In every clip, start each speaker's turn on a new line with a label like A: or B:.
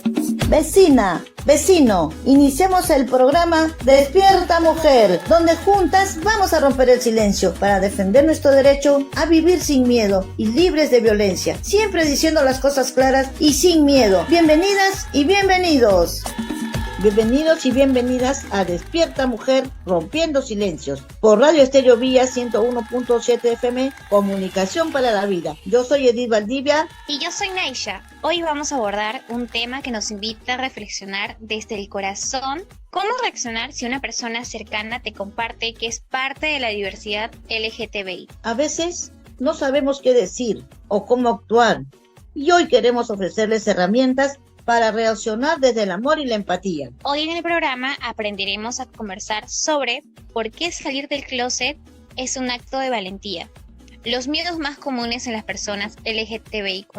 A: Vecina, vecino, iniciamos el programa Despierta Mujer, donde juntas vamos a romper el silencio para defender nuestro derecho a vivir sin miedo y libres de violencia, siempre diciendo las cosas claras y sin miedo. Bienvenidas y bienvenidos. Bienvenidos y bienvenidas a Despierta Mujer, rompiendo silencios, por Radio Estéreo Vía 101.7 FM, Comunicación para la Vida. Yo soy Edith Valdivia.
B: Y yo soy Naisha. Hoy vamos a abordar un tema que nos invita a reflexionar desde el corazón. ¿Cómo reaccionar si una persona cercana te comparte que es parte de la diversidad LGTBI?
A: A veces no sabemos qué decir o cómo actuar, y hoy queremos ofrecerles herramientas para reaccionar desde el amor y la empatía.
B: Hoy en el programa aprenderemos a conversar sobre por qué salir del closet es un acto de valentía. Los miedos más comunes en las personas LGTBIQ+,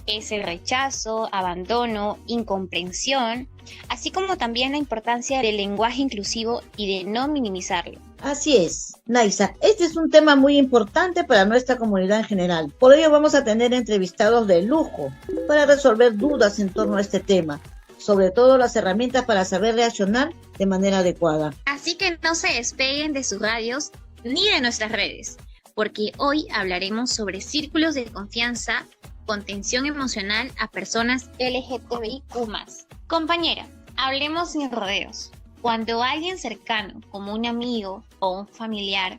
B: es el rechazo, abandono, incomprensión, así como también la importancia del lenguaje inclusivo y de no minimizarlo.
A: Así es, Naisa, este es un tema muy importante para nuestra comunidad en general. Por ello vamos a tener entrevistados de lujo para resolver dudas en torno a este tema, sobre todo las herramientas para saber reaccionar de manera adecuada.
B: Así que no se despeguen de sus radios ni de nuestras redes, porque hoy hablaremos sobre círculos de confianza, contención emocional a personas LGTBIQ+. Compañera, hablemos sin rodeos. Cuando alguien cercano, como un amigo o un familiar,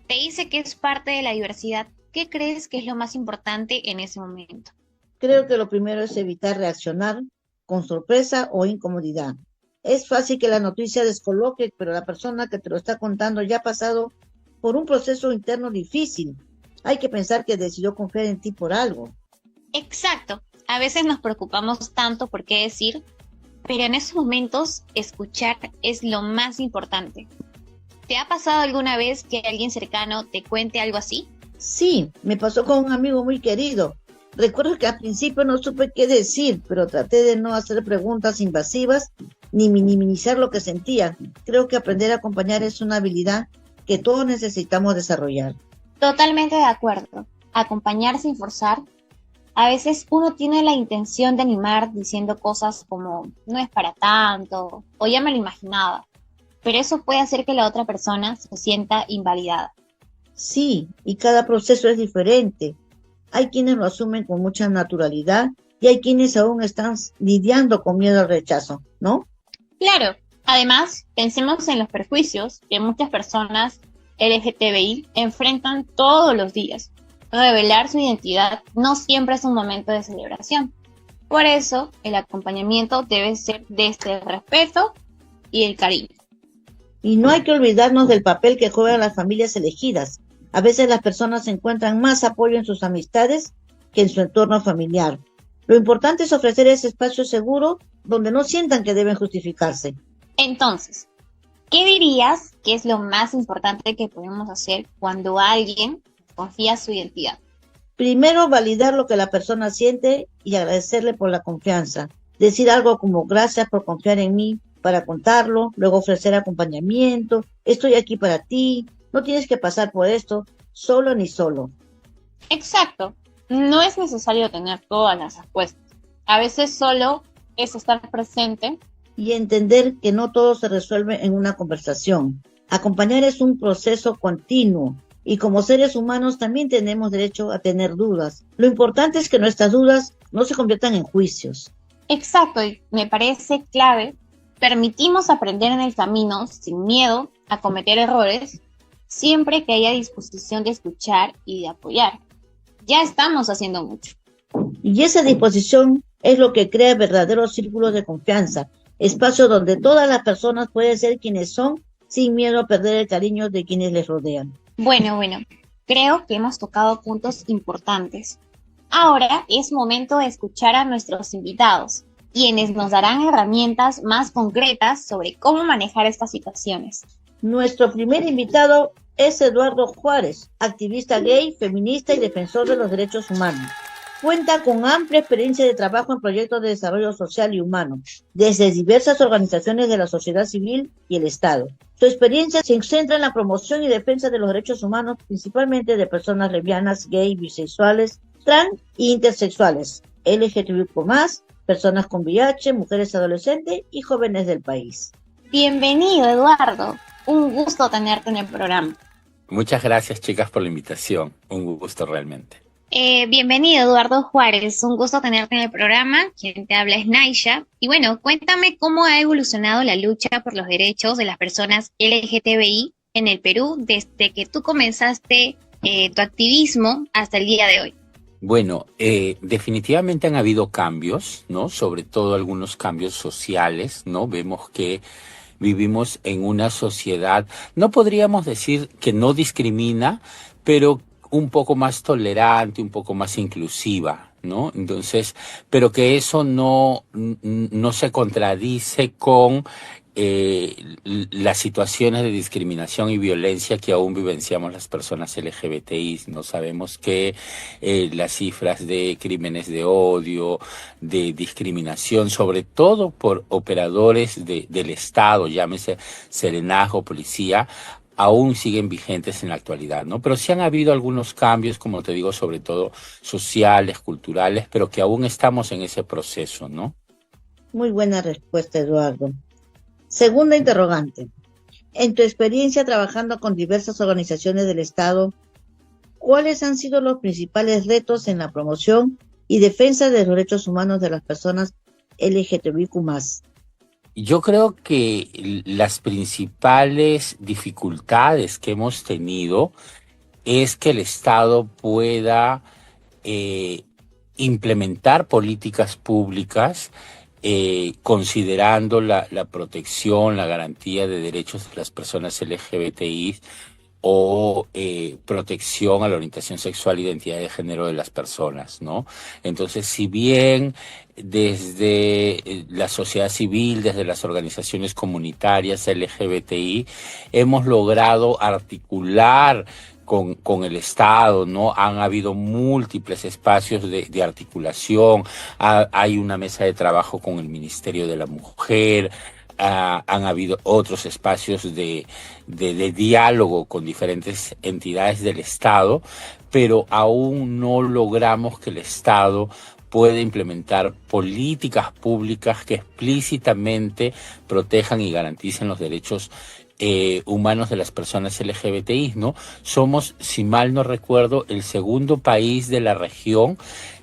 B: te dice que es parte de la diversidad, ¿qué crees que es lo más importante en ese momento?
A: Creo que lo primero es evitar reaccionar con sorpresa o incomodidad. Es fácil que la noticia descoloque, pero la persona que te lo está contando ya ha pasado por un proceso interno difícil. Hay que pensar que decidió confiar en ti por algo.
B: Exacto. A veces nos preocupamos tanto por qué decir, pero en esos momentos escuchar es lo más importante. ¿Te ha pasado alguna vez que alguien cercano te cuente algo así?
A: Sí, me pasó con un amigo muy querido. Recuerdo que al principio no supe qué decir, pero traté de no hacer preguntas invasivas ni minimizar lo que sentía. Creo que aprender a acompañar es una habilidad que todos necesitamos desarrollar.
B: Totalmente de acuerdo. Acompañar sin forzar. A veces uno tiene la intención de animar diciendo cosas como no es para tanto o ya me lo imaginaba, pero eso puede hacer que la otra persona se sienta invalidada.
A: Sí, y cada proceso es diferente. Hay quienes lo asumen con mucha naturalidad y hay quienes aún están lidiando con miedo al rechazo, ¿no?
B: Claro, además pensemos en los perjuicios que muchas personas LGTBI enfrentan todos los días. Revelar su identidad no siempre es un momento de celebración. Por eso, el acompañamiento debe ser desde el respeto y el cariño.
A: Y no hay que olvidarnos del papel que juegan las familias elegidas. A veces las personas encuentran más apoyo en sus amistades que en su entorno familiar. Lo importante es ofrecer ese espacio seguro donde no sientan que deben justificarse.
B: Entonces, ¿qué dirías que es lo más importante que podemos hacer cuando alguien confía su identidad?
A: Primero, validar lo que la persona siente y agradecerle por la confianza. Decir algo como gracias por confiar en mí para contarlo, luego ofrecer acompañamiento, estoy aquí para ti, no tienes que pasar por esto solo ni solo.
B: Exacto, no es necesario tener todas las respuestas. A veces solo es estar presente
A: y entender que no todo se resuelve en una conversación. Acompañar es un proceso continuo. Y como seres humanos también tenemos derecho a tener dudas. Lo importante es que nuestras dudas no se conviertan en juicios.
B: Exacto, y me parece clave. Permitimos aprender en el camino sin miedo a cometer errores, siempre que haya disposición de escuchar y de apoyar. Ya estamos haciendo mucho.
A: Y esa disposición es lo que crea verdaderos círculos de confianza, espacios donde todas las personas pueden ser quienes son sin miedo a perder el cariño de quienes les rodean.
B: Bueno, creo que hemos tocado puntos importantes. Ahora es momento de escuchar a nuestros invitados, quienes nos darán herramientas más concretas sobre cómo manejar estas situaciones.
A: Nuestro primer invitado es Eduardo Juárez, activista gay, feminista y defensor de los derechos humanos. Cuenta con amplia experiencia de trabajo en proyectos de desarrollo social y humano, desde diversas organizaciones de la sociedad civil y el Estado. Su experiencia se centra en la promoción y defensa de los derechos humanos, principalmente de personas lesbianas, gay, bisexuales, trans e intersexuales, LGTBIQ+, personas con VIH, mujeres adolescentes y jóvenes del país.
B: Bienvenido, Eduardo. Un gusto tenerte en el programa.
C: Muchas gracias, chicas, por la invitación. Un gusto realmente.
B: Bienvenido, Eduardo Juárez. Un gusto tenerte en el programa. Quien te habla es Naisha. Y bueno, cuéntame cómo ha evolucionado la lucha por los derechos de las personas LGTBI en el Perú desde que tú comenzaste tu activismo hasta el día de hoy.
C: Bueno, definitivamente han habido cambios, ¿no? Sobre todo algunos cambios sociales, ¿no? Vemos que vivimos en una sociedad, no podríamos decir que no discrimina, pero un poco más tolerante, un poco más inclusiva, ¿no? Entonces, pero que eso no se contradice con las situaciones de discriminación y violencia que aún vivenciamos las personas LGBTI. No sabemos que las cifras de crímenes de odio, de discriminación, sobre todo por operadores del Estado, llámese serenazgo, policía, aún siguen vigentes en la actualidad, ¿no? Pero sí han habido algunos cambios, como te digo, sobre todo sociales, culturales, pero que aún estamos en ese proceso, ¿no?
A: Muy buena respuesta, Eduardo. Segunda interrogante. En tu experiencia trabajando con diversas organizaciones del Estado, ¿cuáles han sido los principales retos en la promoción y defensa de los derechos humanos de las personas LGTBIQ+?
C: Yo creo que las principales dificultades que hemos tenido es que el Estado pueda implementar políticas públicas considerando la protección, la garantía de derechos de las personas LGBTI o protección a la orientación sexual e identidad de género de las personas, ¿no? Entonces, si bien desde la sociedad civil, desde las organizaciones comunitarias LGBTI, hemos logrado articular con el Estado, ¿no? Han habido múltiples espacios de articulación, hay una mesa de trabajo con el Ministerio de la Mujer, han habido otros espacios de diálogo con diferentes entidades del Estado, pero aún no logramos que el Estado pueda implementar políticas públicas que explícitamente protejan y garanticen los derechos humanos de las personas LGBTI, ¿no? Somos, si mal no recuerdo, el segundo país de la región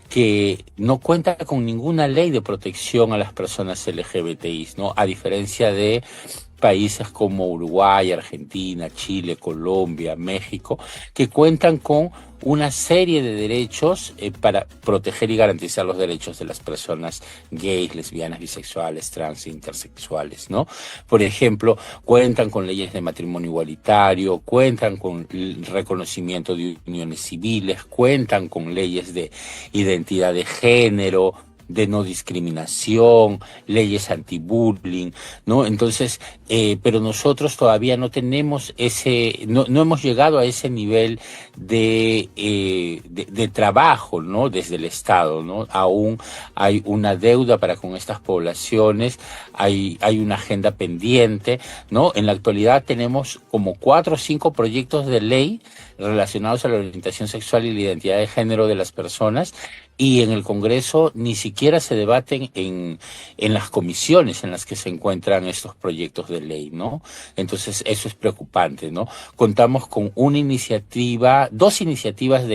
C: que no cuenta con ninguna ley de protección a las personas LGBTI, ¿no? A diferencia de países como Uruguay, Argentina, Chile, Colombia, México, que cuentan con una serie de derechos para proteger y garantizar los derechos de las personas gays, lesbianas, bisexuales, trans e intersexuales, ¿no? Por ejemplo, cuentan con leyes de matrimonio igualitario, cuentan con el reconocimiento de uniones civiles, cuentan con leyes de identidad de género, de no discriminación, leyes anti-bullying, ¿no? Entonces, pero nosotros todavía no tenemos no hemos llegado a ese nivel de trabajo, ¿no? Desde el Estado, ¿no? Aún hay una deuda para con estas poblaciones, hay una agenda pendiente, ¿no? En la actualidad tenemos como 4 o 5 proyectos de ley relacionados a la orientación sexual y la identidad de género de las personas, y en el Congreso ni siquiera se debaten en las comisiones en las que se encuentran estos proyectos de ley, ¿no? Entonces eso es preocupante, ¿no? Contamos con dos iniciativas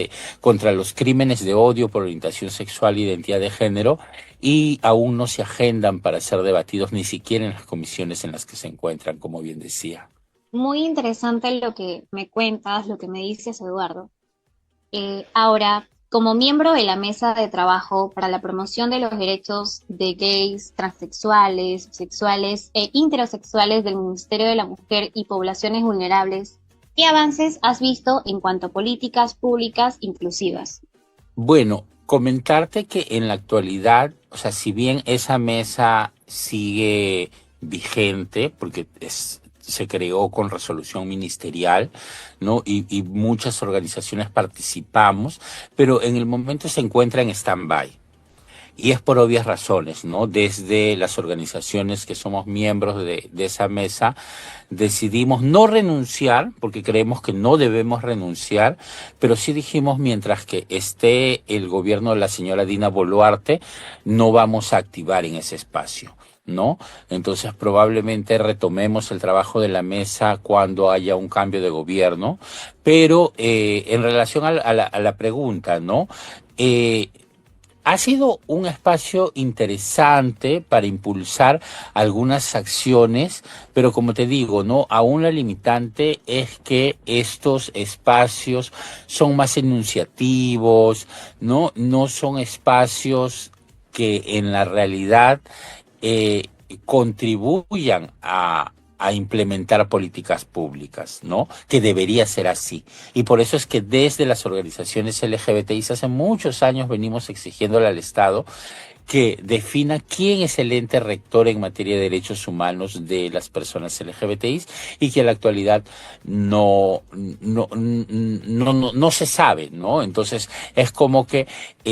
C: contra los crímenes de odio por orientación sexual e identidad de género, y aún no se agendan para ser debatidos ni siquiera en las comisiones en las que se encuentran, como bien decía.
B: Muy interesante lo que me cuentas, lo que me dices, Eduardo. Ahora, como miembro de la mesa de trabajo para la promoción de los derechos de gays, transexuales, sexuales e intersexuales del Ministerio de la Mujer y Poblaciones Vulnerables, ¿qué avances has visto en cuanto a políticas públicas inclusivas?
C: Bueno, comentarte que en la actualidad, o sea, si bien esa mesa sigue vigente, porque se creó con resolución ministerial, ¿no? Y muchas organizaciones participamos, pero en el momento se encuentra en stand-by. y es por obvias razones, ¿no? Desde las organizaciones que somos miembros de esa mesa, decidimos no renunciar, porque creemos que no debemos renunciar, pero sí dijimos, mientras que esté el gobierno de la señora Dina Boluarte, no vamos a activar en ese espacio, ¿no? Entonces probablemente retomemos el trabajo de la mesa cuando haya un cambio de gobierno, pero en relación a la pregunta, ¿no? Ha sido un espacio interesante para impulsar algunas acciones, pero como te digo, ¿no? Aún la limitante es que estos espacios son más enunciativos, ¿no? No son espacios que en la realidad eh, contribuyan a implementar políticas públicas, ¿no? Que debería ser así. Y por eso es que desde las organizaciones LGBTI hace muchos años venimos exigiéndole al Estado que defina quién es el ente rector en materia de derechos humanos de las personas LGBTI y que en la actualidad no se sabe, ¿no? Entonces es como que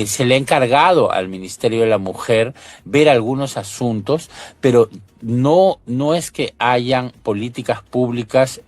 C: se le ha encargado al Ministerio de la Mujer ver algunos asuntos, pero no es que hayan políticas públicas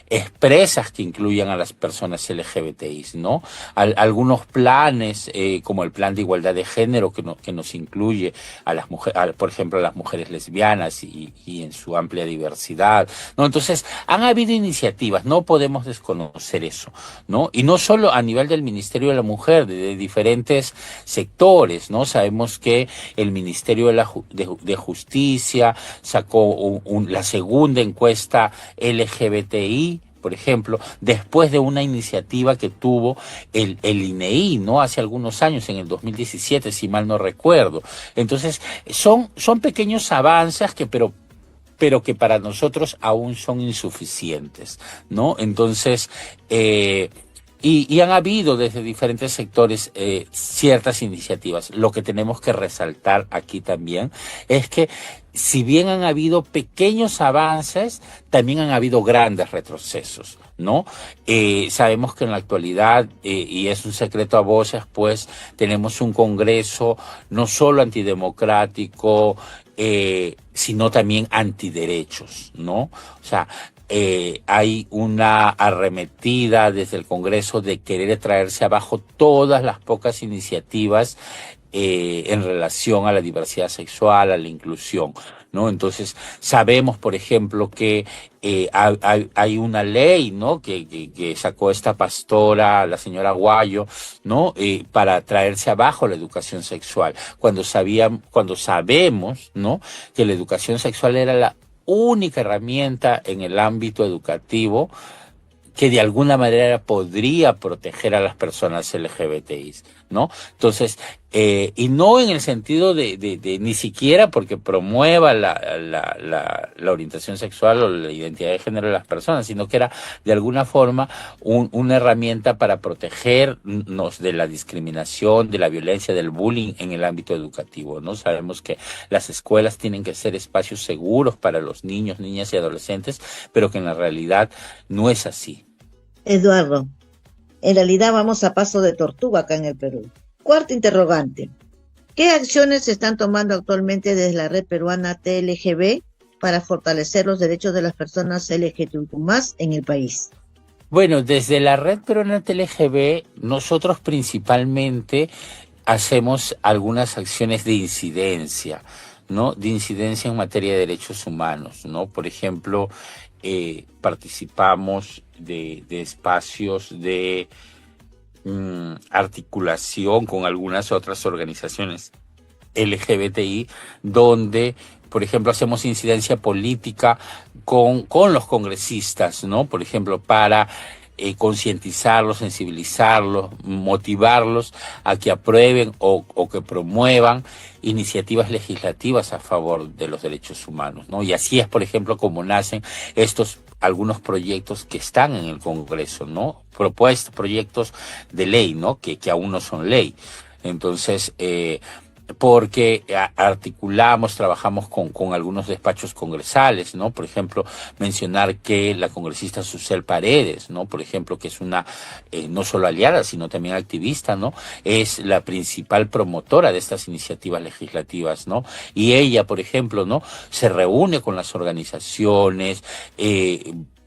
C: expresas que incluyan a las personas LGBTI, ¿no? Algunos planes, como el plan de igualdad de género que nos incluye a las mujeres, por ejemplo, a las mujeres lesbianas y en su amplia diversidad, ¿no? Entonces, han habido iniciativas, no podemos desconocer eso, ¿no? Y no solo a nivel del Ministerio de la Mujer, de diferentes sectores, ¿no? Sabemos que el Ministerio de Justicia sacó la segunda encuesta LGBTI, por ejemplo, después de una iniciativa que tuvo el INEI, ¿no? Hace algunos años, en el 2017, si mal no recuerdo. Entonces, son pequeños avances pero que para nosotros aún son insuficientes, ¿no? Entonces, y han habido desde diferentes sectores ciertas iniciativas. Lo que tenemos que resaltar aquí también es que si bien han habido pequeños avances, también han habido grandes retrocesos, ¿no? Sabemos que en la actualidad, y es un secreto a voces, pues tenemos un Congreso no solo antidemocrático, sino también antiderechos, ¿no? O sea, hay una arremetida desde el Congreso de querer traerse abajo todas las pocas iniciativas en relación a la diversidad sexual, a la inclusión, ¿no? Entonces, sabemos, por ejemplo, que hay una ley, ¿no? Que sacó esta pastora, la señora Guayo, ¿no? Para traerse abajo la educación sexual, cuando sabemos, ¿no? Que la educación sexual era la única herramienta en el ámbito educativo que de alguna manera podría proteger a las personas LGBTI, ¿no? Entonces, y no en el sentido de ni siquiera porque promueva la orientación sexual o la identidad de género de las personas, sino que era de alguna forma una herramienta para protegernos de la discriminación, de la violencia, del bullying en el ámbito educativo, ¿no? Sabemos que las escuelas tienen que ser espacios seguros para los niños, niñas y adolescentes, pero que en la realidad no es así.
A: Eduardo, en realidad vamos a paso de tortuga acá en el Perú. Cuarta interrogante. ¿Qué acciones se están tomando actualmente desde la red peruana TLGB para fortalecer los derechos de las personas LGBTQ+ en el país?
C: Bueno, desde la red peruana TLGB, nosotros principalmente hacemos algunas acciones de incidencia, ¿no? De incidencia en materia de derechos humanos, ¿no? Por ejemplo, participamos de espacios de articulación con algunas otras organizaciones LGBTI, donde, por ejemplo, hacemos incidencia política con los congresistas, ¿no? Por ejemplo, para concientizarlos, sensibilizarlos, motivarlos a que aprueben o que promuevan iniciativas legislativas a favor de los derechos humanos, ¿no? Y así es, por ejemplo, como nacen algunos proyectos que están en el Congreso, ¿no? Proyectos de ley, ¿no? Que aún no son ley. Entonces, porque articulamos, trabajamos con algunos despachos congresales, ¿no? Por ejemplo, mencionar que la congresista Susel Paredes, ¿no? Por ejemplo, que es una no solo aliada, sino también activista, ¿no? Es la principal promotora de estas iniciativas legislativas, ¿no? Y ella, por ejemplo, ¿no? Se reúne con las organizaciones,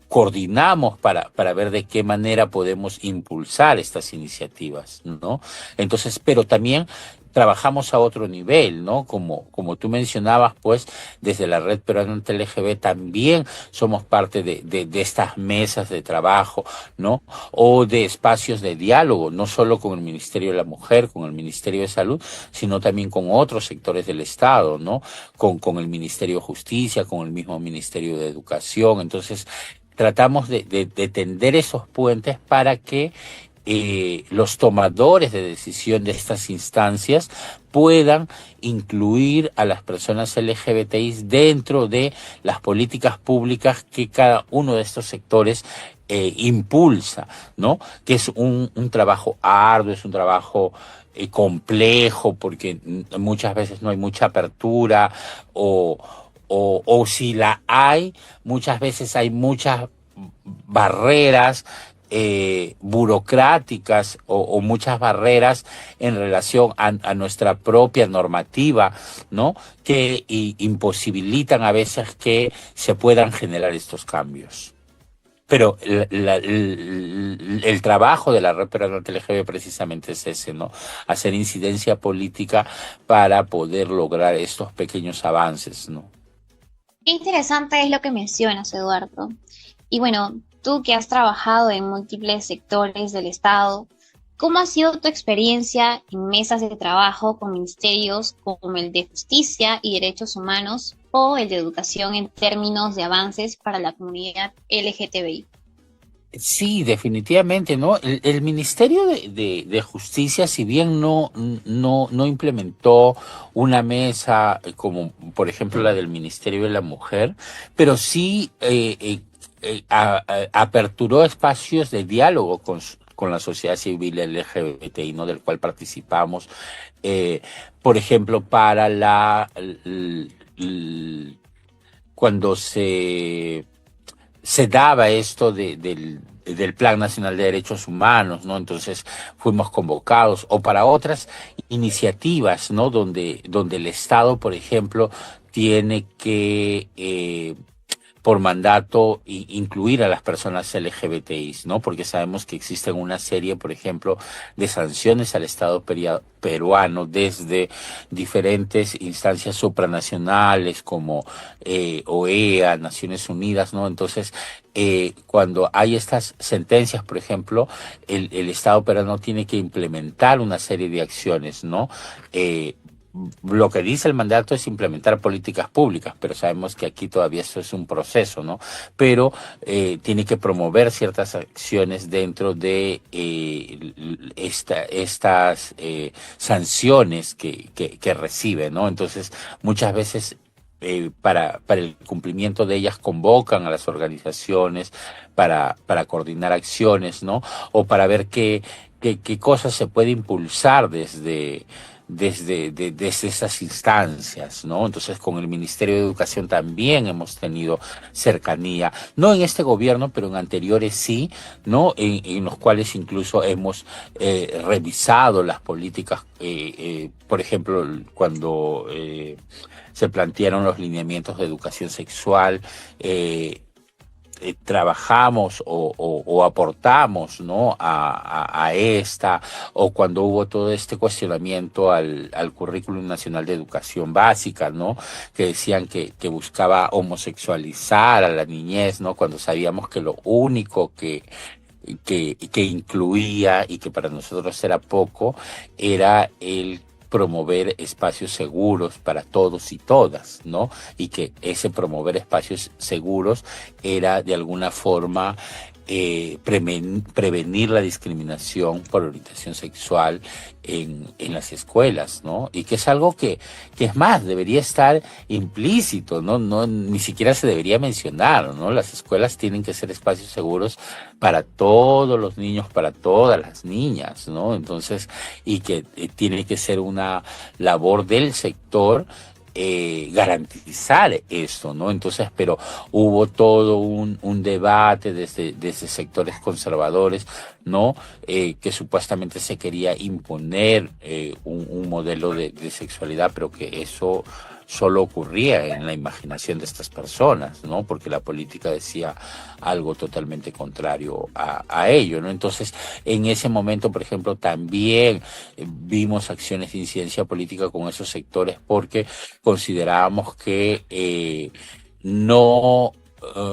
C: coordinamos para ver de qué manera podemos impulsar estas iniciativas, ¿no? Entonces, pero también trabajamos a otro nivel, ¿no? Como tú mencionabas, pues, desde la Red Peruana ante el LGB también somos parte de estas mesas de trabajo, ¿no? O de espacios de diálogo, no solo con el Ministerio de la Mujer, con el Ministerio de Salud, sino también con otros sectores del Estado, ¿no? Con el Ministerio de Justicia, con el mismo Ministerio de Educación. Entonces, tratamos de tender esos puentes para que los tomadores de decisión de estas instancias puedan incluir a las personas LGBTI dentro de las políticas públicas que cada uno de estos sectores impulsa, ¿no? Que es un trabajo arduo, es un trabajo complejo, porque muchas veces no hay mucha apertura o si la hay, muchas veces hay muchas barreras burocráticas o muchas barreras en relación a nuestra propia normativa, ¿no? Que imposibilitan a veces que se puedan generar estos cambios. Pero el trabajo de la Red Peruana ante el LGB precisamente es ese, ¿no? Hacer incidencia política para poder lograr estos pequeños avances, ¿no?
B: Qué interesante es lo que mencionas, Eduardo. Y bueno, tú que has trabajado en múltiples sectores del Estado, ¿cómo ha sido tu experiencia en mesas de trabajo con ministerios como el de Justicia y Derechos Humanos o el de Educación en términos de avances para la comunidad LGTBI?
C: Sí, definitivamente, ¿no? El Ministerio de Justicia, si bien no implementó una mesa como, por ejemplo, la del Ministerio de la Mujer, pero sí aperturó espacios de diálogo con la sociedad civil LGBTI, ¿no? Del cual participamos, por ejemplo, para cuando se daba esto del Plan Nacional de Derechos Humanos, ¿no? Entonces fuimos convocados, o para otras iniciativas, ¿no? Donde el Estado, por ejemplo, tiene que por mandato incluir a las personas LGBTI, ¿no? Porque sabemos que existen una serie, por ejemplo, de sanciones al Estado peruano desde diferentes instancias supranacionales como OEA, Naciones Unidas, ¿no? Entonces, cuando hay estas sentencias, por ejemplo, el Estado peruano tiene que implementar una serie de acciones, ¿no? Lo que dice el mandato es implementar políticas públicas, pero sabemos que aquí todavía eso es un proceso, ¿no? Pero tiene que promover ciertas acciones dentro de estas sanciones que recibe, ¿no? Entonces, muchas veces para el cumplimiento de ellas convocan a las organizaciones para coordinar acciones, ¿no? O para ver qué cosas se puede impulsar desde esas instancias, ¿no? Entonces, con el Ministerio de Educación también hemos tenido cercanía, no en este gobierno, pero en anteriores sí, ¿no? En los cuales incluso hemos revisado las políticas, por ejemplo, cuando se plantearon los lineamientos de educación sexual, trabajamos o aportamos, ¿no? a esta, o cuando hubo todo este cuestionamiento al Currículum Nacional de Educación Básica, ¿no? Que decían que buscaba homosexualizar a la niñez, ¿no? Cuando sabíamos que lo único que incluía y que para nosotros era poco, era el promover espacios seguros para todos y todas, ¿no? Y que ese promover espacios seguros era de alguna forma prevenir la discriminación por orientación sexual en las escuelas, ¿no? Y que es algo que es más, debería estar implícito, ¿no? No, ni siquiera se debería mencionar, ¿no? Las escuelas tienen que ser espacios seguros para todos los niños, para todas las niñas, ¿no? Entonces, y que tiene que ser una labor del sector garantizar esto, ¿no? Entonces, pero hubo todo un debate desde sectores conservadores, ¿no? Que supuestamente se quería imponer un modelo de sexualidad, pero que eso solo ocurría en la imaginación de estas personas, ¿no? Porque la política decía algo totalmente contrario a ello, ¿no? Entonces, en ese momento, por ejemplo, también vimos acciones de incidencia política con esos sectores porque considerábamos que no,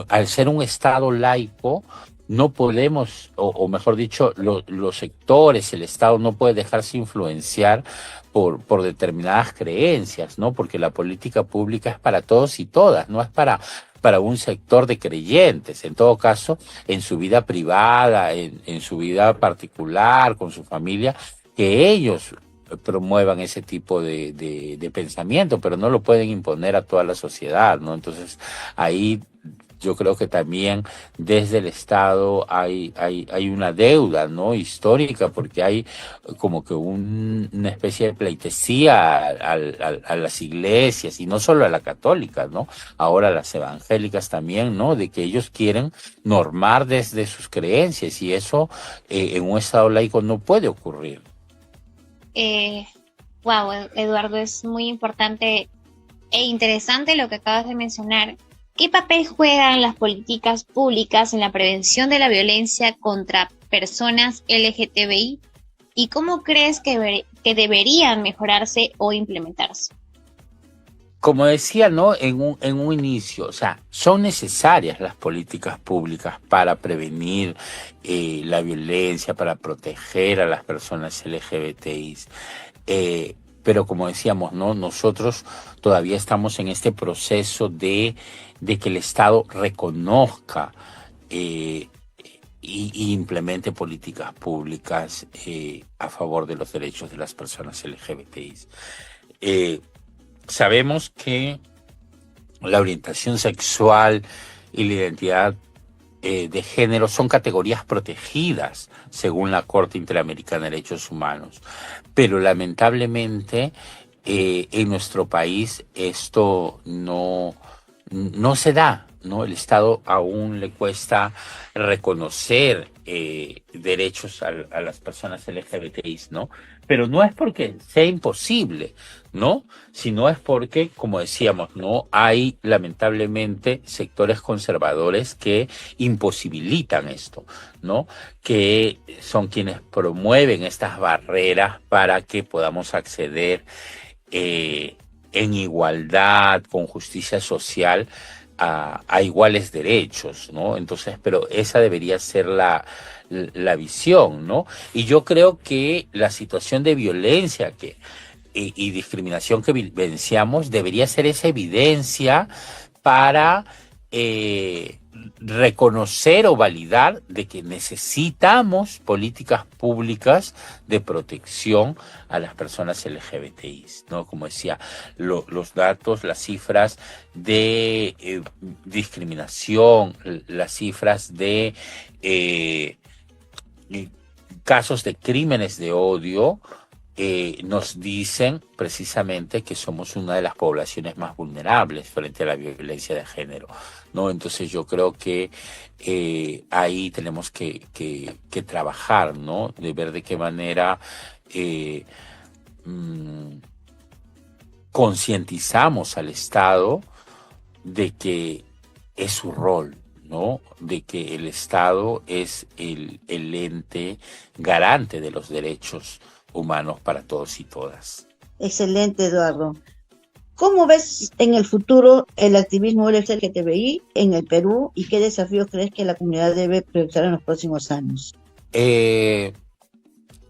C: al ser un Estado laico, no podemos, o mejor dicho, los sectores, el Estado no puede dejarse influenciar por determinadas creencias, ¿no? Porque la política pública es para todos y todas, no es para un sector de creyentes. En todo caso, en su vida privada, en su vida particular, con su familia, que ellos promuevan ese tipo de pensamiento, pero no lo pueden imponer a toda la sociedad, ¿no? Entonces, ahí yo creo que también desde el Estado hay una deuda, ¿no? Histórica, porque hay como que una especie de pleitesía a las iglesias, y no solo a la católica, ¿no? Ahora a las evangélicas también, ¿no? De que ellos quieren normar desde sus creencias, y eso en un Estado laico no puede ocurrir.
B: Wow, Eduardo, es muy importante e interesante lo que acabas de mencionar. ¿Qué papel juegan las políticas públicas en la prevención de la violencia contra personas LGTBI? ¿Y cómo crees que deberían mejorarse o implementarse?
C: Como decía, ¿no? En un inicio, o sea, son necesarias las políticas públicas para prevenir la violencia, para proteger a las personas LGBTI. Pero como decíamos, ¿no? Nosotros todavía estamos en este proceso de que el Estado reconozca y implemente políticas públicas a favor de los derechos de las personas LGBTI. Sabemos que la orientación sexual y la identidad de género son categorías protegidas según la Corte Interamericana de Derechos Humanos, pero lamentablemente en nuestro país esto no se da, ¿no? El Estado aún le cuesta reconocer derechos a las personas LGBTI, ¿no? Pero no es porque sea imposible, ¿no? Sino es porque, como decíamos, ¿no? Hay lamentablemente sectores conservadores que imposibilitan esto, ¿no? Que son quienes promueven estas barreras para que podamos acceder en igualdad, con justicia social, a iguales derechos, ¿no? Entonces, pero esa debería ser la visión, ¿no? Y yo creo que la situación de violencia y discriminación que vivenciamos debería ser esa evidencia para reconocer o validar de que necesitamos políticas públicas de protección a las personas LGBTI, ¿no? Como decía, los datos, las cifras de discriminación, las cifras de casos de crímenes de odio, nos dicen precisamente que somos una de las poblaciones más vulnerables frente a la violencia de género, ¿no? Entonces yo creo que ahí tenemos que trabajar, ¿no? De ver de qué manera concientizamos al Estado de que es su rol, ¿no? De que el Estado es el ente garante de los derechos humanos para todos y todas.
A: Excelente, Eduardo. ¿Cómo ves en el futuro el activismo LGTBI en el Perú y qué desafíos crees que la comunidad debe proyectar en los próximos años?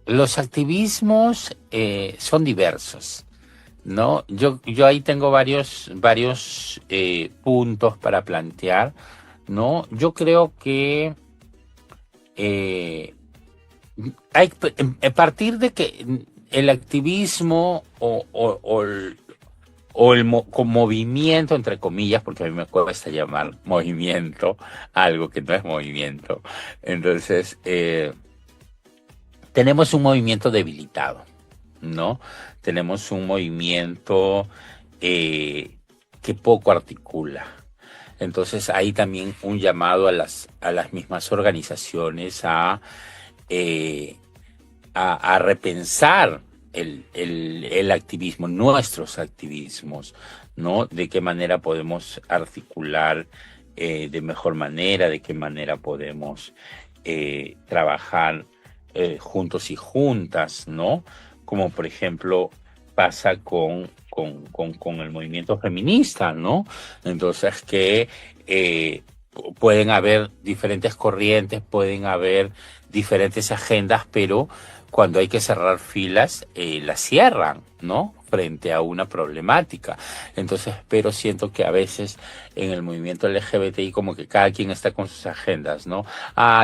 C: Los activismos son diversos, ¿no? Yo ahí tengo varios puntos para plantear, ¿no? Yo creo que a partir de que el activismo o el con movimiento, entre comillas, porque a mí me cuesta llamar movimiento algo que no es movimiento. Entonces, tenemos un movimiento debilitado, ¿no? Tenemos un movimiento que poco articula. Entonces, ahí también un llamado a las mismas organizaciones a repensar el activismo, nuestros activismos, ¿no? De qué manera podemos articular de mejor manera, de qué manera podemos trabajar juntos y juntas, ¿no? Como por ejemplo pasa con el movimiento feminista, ¿no? Entonces que pueden haber diferentes corrientes, pueden haber diferentes agendas, pero cuando hay que cerrar filas, las cierran, ¿no? Frente a una problemática. Entonces, pero siento que a veces en el movimiento LGBTI como que cada quien está con sus agendas, ¿no?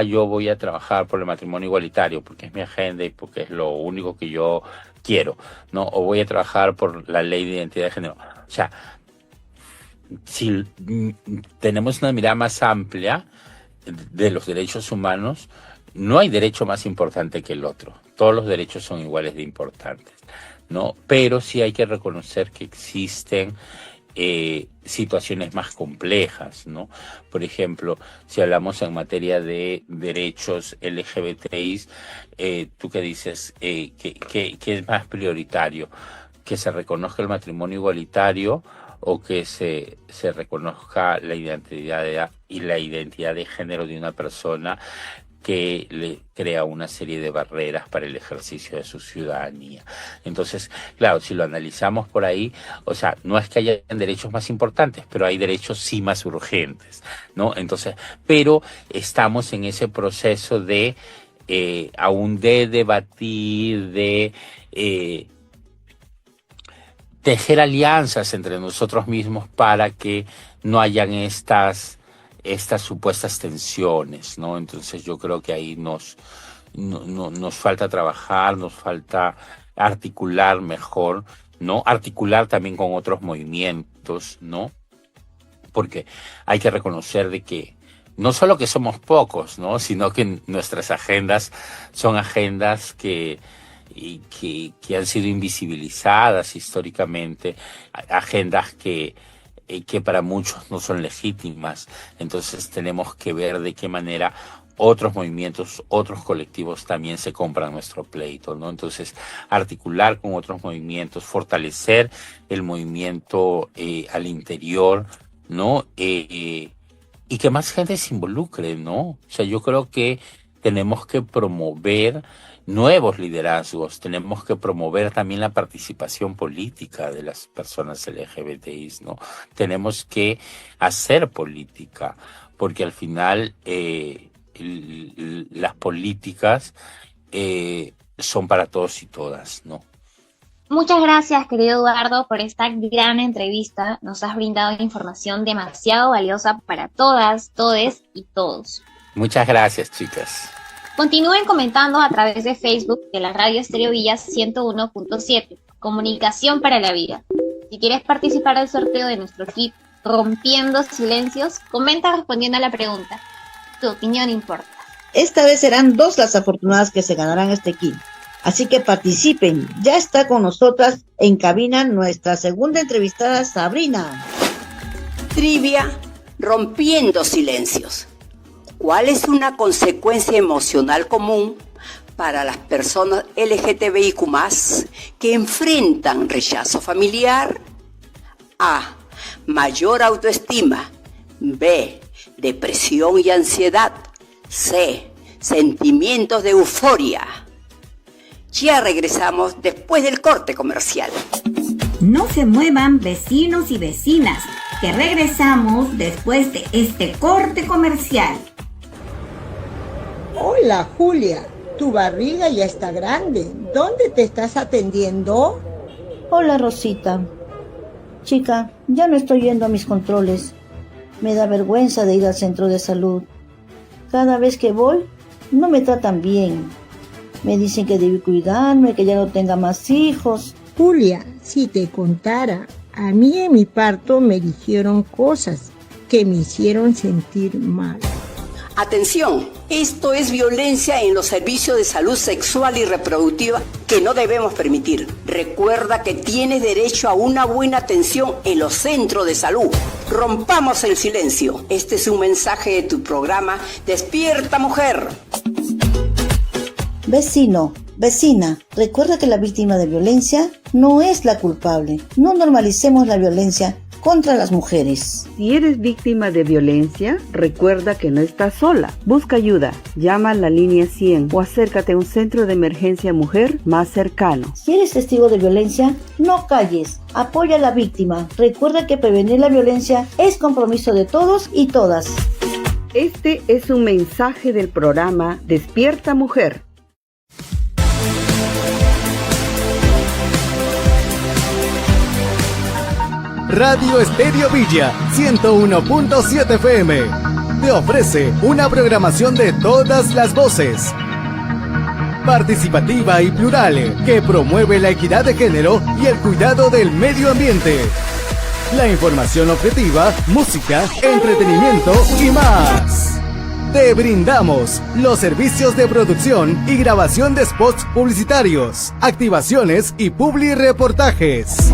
C: Yo voy a trabajar por el matrimonio igualitario porque es mi agenda y porque es lo único que yo quiero, ¿no? O voy a trabajar por la ley de identidad de género. O sea, si tenemos una mirada más amplia de los derechos humanos, no hay derecho más importante que el otro. Todos los derechos son iguales de importantes, ¿no? Pero sí hay que reconocer que existen situaciones más complejas, ¿no? Por ejemplo, si hablamos en materia de derechos LGBTI, ¿tú qué dices? ¿Qué es más prioritario? ¿Que se reconozca el matrimonio igualitario o que se reconozca la identidad y la identidad de género de una persona que le crea una serie de barreras para el ejercicio de su ciudadanía? Entonces, claro, si lo analizamos por ahí, o sea, no es que haya derechos más importantes, pero hay derechos sí más urgentes, ¿no? Entonces, pero estamos en ese proceso de aún de debatir, de tejer alianzas entre nosotros mismos para que no hayan estas supuestas tensiones, ¿no? Entonces yo creo que ahí nos falta trabajar, nos falta articular mejor, ¿no? Articular también con otros movimientos, ¿no? Porque hay que reconocer de que no solo que somos pocos, ¿no? Sino que nuestras agendas son agendas que han sido invisibilizadas históricamente, agendas que para muchos no son legítimas. Entonces tenemos que ver de qué manera otros movimientos, otros colectivos también se compran nuestro pleito, ¿no? Entonces, articular con otros movimientos, fortalecer el movimiento al interior, ¿no? Y que más gente se involucre, ¿no? O sea, yo creo que tenemos que promover nuevos liderazgos, tenemos que promover también la participación política de las personas LGBTI, ¿no? Tenemos que hacer política, porque al final las políticas son para todos y todas, ¿no?
B: Muchas gracias, querido Eduardo, por esta gran entrevista. Nos has brindado información demasiado valiosa para todas, todes y todos.
C: Muchas gracias, chicas.
B: Continúen comentando a través de Facebook de la Radio Estéreo Villas 101.7, Comunicación para la Vida. Si quieres participar del sorteo de nuestro kit Rompiendo Silencios, comenta respondiendo a la pregunta. Tu opinión importa.
A: Esta vez serán 2 las afortunadas que se ganarán este kit. Así que participen. Ya está con nosotras en cabina nuestra segunda entrevistada, Sabrina.
D: Trivia Rompiendo Silencios. ¿Cuál es una consecuencia emocional común para las personas LGTBIQ+, que enfrentan rechazo familiar? A. Mayor autoestima. B. Depresión y ansiedad. C. Sentimientos de euforia. Ya regresamos después del corte comercial.
E: No se muevan, vecinos y vecinas, que regresamos después de este corte comercial.
F: Hola, Julia. Tu barriga ya está grande. ¿Dónde te estás atendiendo?
A: Hola, Rosita. Chica, ya no estoy yendo a mis controles. Me da vergüenza de ir al centro de salud. Cada vez que voy, no me tratan bien. Me dicen que debí cuidarme, que ya no tenga más hijos.
F: Julia, si te contara, a mí en mi parto me dijeron cosas que me hicieron sentir mal.
D: Atención, esto es violencia en los servicios de salud sexual y reproductiva que no debemos permitir. Recuerda que tienes derecho a una buena atención en los centros de salud. Rompamos el silencio. Este es un mensaje de tu programa Despierta Mujer.
A: Vecino, vecina, recuerda que la víctima de violencia no es la culpable. No normalicemos la violencia contra las mujeres.
G: Si eres víctima de violencia, recuerda que no estás sola. Busca ayuda, llama a la línea 100 o acércate a un centro de emergencia mujer más cercano.
A: Si eres testigo de violencia, no calles, apoya a la víctima. Recuerda que prevenir la violencia es compromiso de todos y todas.
G: Este es un mensaje del programa Despierta Mujer.
H: Radio Estéreo Villa 101.7 FM te ofrece una programación de todas las voces, participativa y plural, que promueve la equidad de género y el cuidado del medio ambiente. La información objetiva, música, entretenimiento y más. Te brindamos los servicios de producción y grabación de spots publicitarios, activaciones y publireportajes.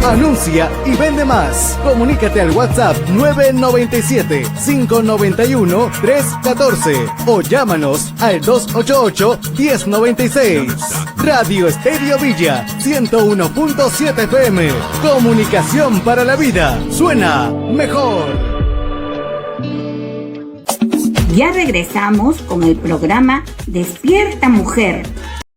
H: Anuncia y vende más. Comunícate al WhatsApp 997-591-314 o llámanos al 288-1096. Radio Estéreo Villa 101.7 FM. Comunicación para la vida. Suena mejor.
E: Ya regresamos con el programa Despierta Mujer.